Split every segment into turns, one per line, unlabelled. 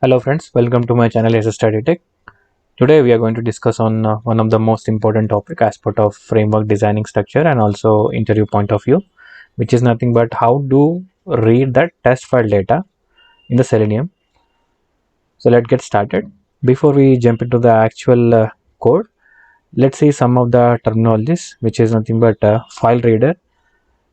Hello friends, welcome to my channel as a Study Tech. Today we are going to discuss on one of the most important topic as part of framework designing structure and also interview point of view, which is nothing but how to read the test file data in the Selenium. So let's get started. Before we jump into the actual code, let's see some of the terminologies, which is nothing but file reader.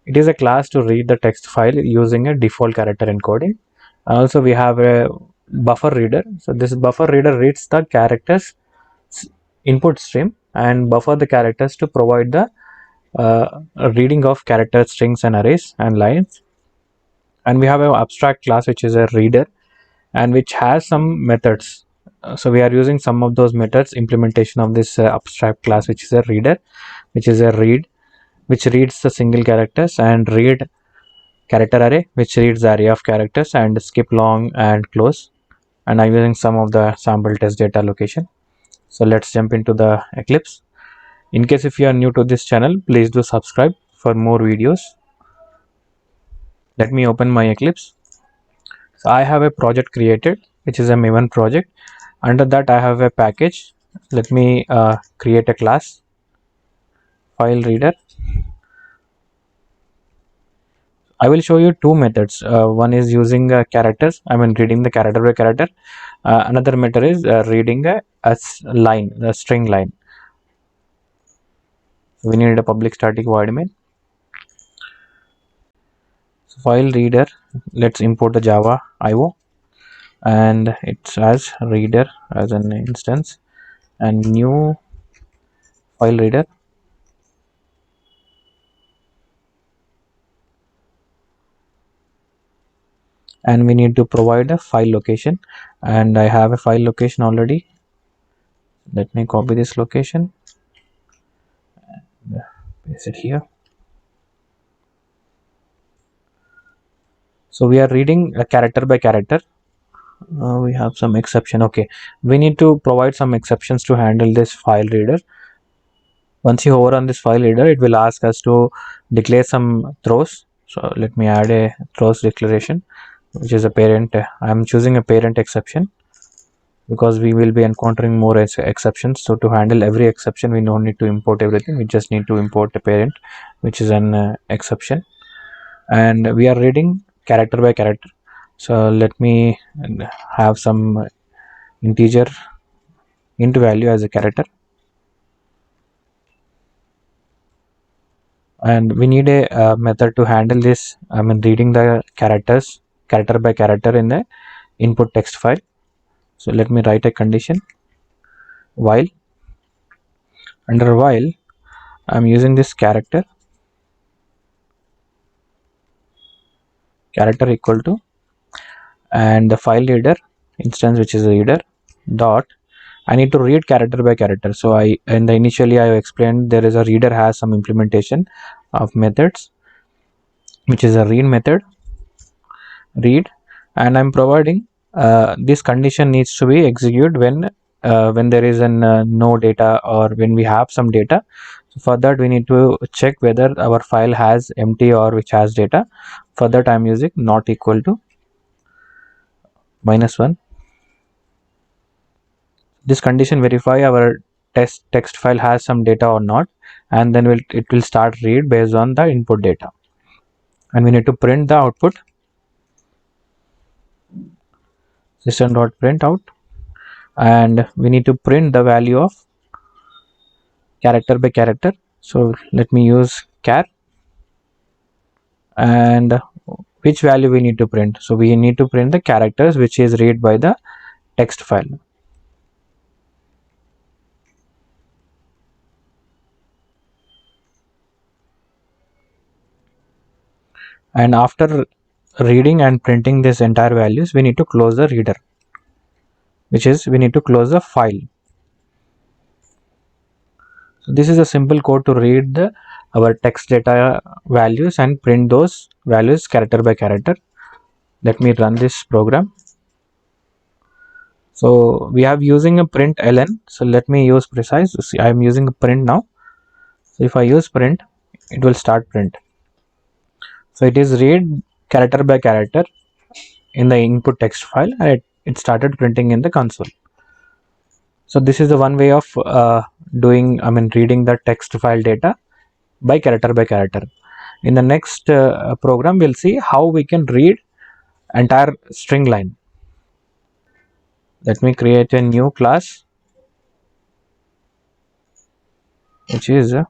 It is a class to read the text file using a default character encoding. Also, we have a buffer reader. So this buffer reader reads the characters input stream and buffer the characters to provide the reading of character strings and arrays and lines. And we have an abstract class which is a reader and which has some methods. So we are using some of those methods implementation of this abstract class which is a reader, which is a read, which reads the single characters, and read character array, which reads the array of characters, and skip long and close. And I'm using some of the sample test data location. So let's jump into the Eclipse. In case if you are new to this channel, please do subscribe for more videos. Let me open my Eclipse. So I have a project created, which is a Maven project. Under that I have a package. Let me create a class, file reader. I will show you two methods. One is using characters, reading the character by character. Another method is reading a line, a string line. We need a public static void main. So file reader, let's import the Java IO, and it's as reader as an instance, and new file reader. And we need to provide a file location, and I have a file location already. Let me copy this location and paste it here. So we are reading a character by character. We have some exception. Okay, we need to provide some exceptions to handle this file reader. Once you hover on this file reader, it will ask us to declare some throws. So let me add a throws declaration, which is a parent. I'm choosing a parent exception because we will be encountering more exceptions. So to handle every exception, we don't need to import everything. We just need to import a parent, which is an exception. And we are reading character by character. So let me have some integer int value as a character. And we need a method to handle this. Reading the characters character by character in the input text file. So let me write a condition while. Under while, I'm using this character equal to, and the file reader instance, which is a reader dot, I need to read character by character. So initially I explained there is a reader has some implementation of methods, which is a read method, read, and I'm providing this condition needs to be executed when there is no data or when we have some data. So for that we need to check whether our file has empty or which has data. For that I'm using not equal to -1. This condition verify our text file has some data or not, and then it will start read based on the input data. And we need to print the output, system.print out, and we need to print the value of character by character. So let me use char, and which value we need to print. So we need to print the characters which is read by the text file. And after reading and printing this entire values, we need to close the reader, which is we need to close the file. So this is a simple code to read our text data values and print those values character by character. Let me run this program. So we have using a print ln. So let me use precise. See, I am using a print now. So if I use print, it will start print. So it is read character by character in the input text file, and it started printing in the console. So this is the one way of reading the text file data by character. In the next program, we'll see how we can read entire string line. Let me create a new class, which is a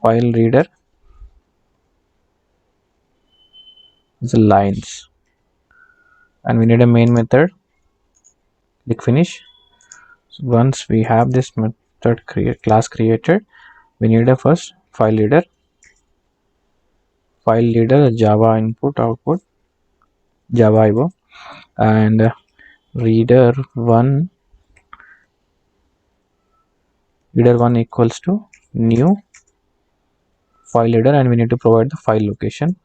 file reader. The lines, and we need a main method. Click finish. So once we have this method class created, we need a first file reader Java input output Java IO, and reader one equals to new file reader, and we need to provide the file location.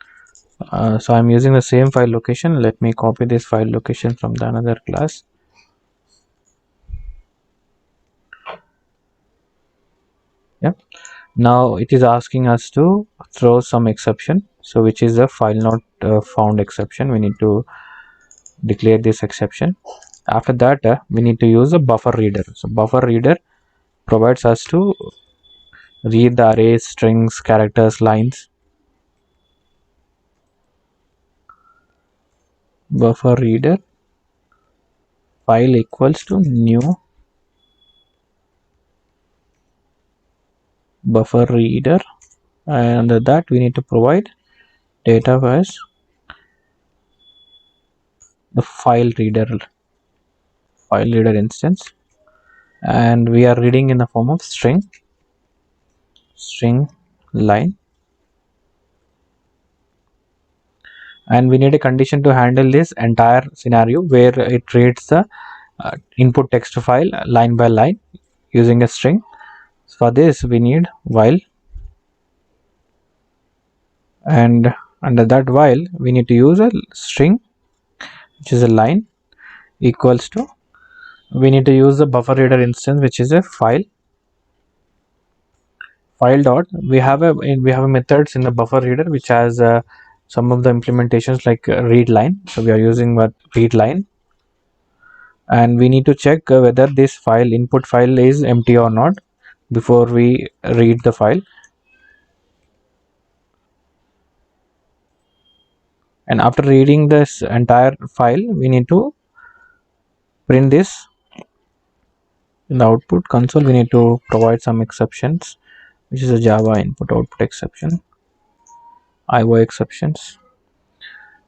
So I'm using the same file location. Let me copy this file location from the another class. Yep. Now it is asking us to throw some exception, so which is a file not found exception. We need to declare this exception. After that, we need to use a buffer reader. So buffer reader provides us to read the arrays, strings, characters, lines. Buffer reader file equals to new buffer reader, and under that we need to provide data as the file reader instance, and we are reading in the form of string line, and we need a condition to handle this entire scenario where it reads the input text file line by line using a string. For this we need while, and under that while we need to use a string, which is a line, equals to, we need to use the buffer reader instance, which is a file dot. We have a methods in the buffer reader which has some of the implementations like read line. So we are using what read line, and we need to check whether this file input file is empty or not before we read the file. And after reading this entire file, we need to print this in the output console. We need to provide some exceptions, which is a Java input output exception, IO exceptions,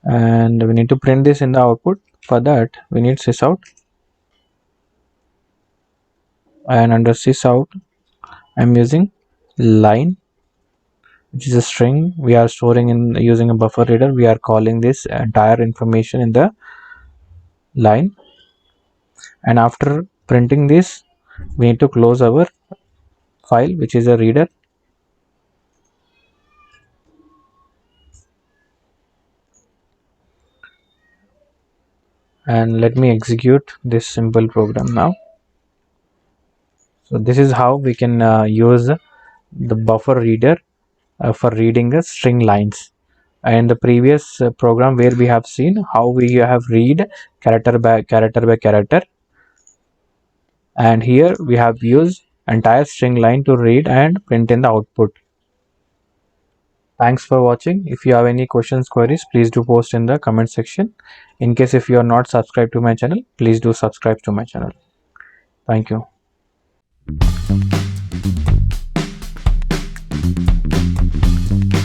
and we need to print this in the output. For that we need sysout, and under sysout I'm using line, which is a string we are storing in using a buffer reader. We are calling this entire information in the line, and after printing this we need to close our file, which is a reader, and let me execute this simple program now. So this is how we can use the buffer reader for reading the string lines. And the previous program where we have seen how we have read character by character, and here we have used entire string line to read and print in the output. Thanks for watching. If you have any questions, queries, please do post in the comment section. In case if you are not subscribed to my channel, please do subscribe to my channel. Thank you.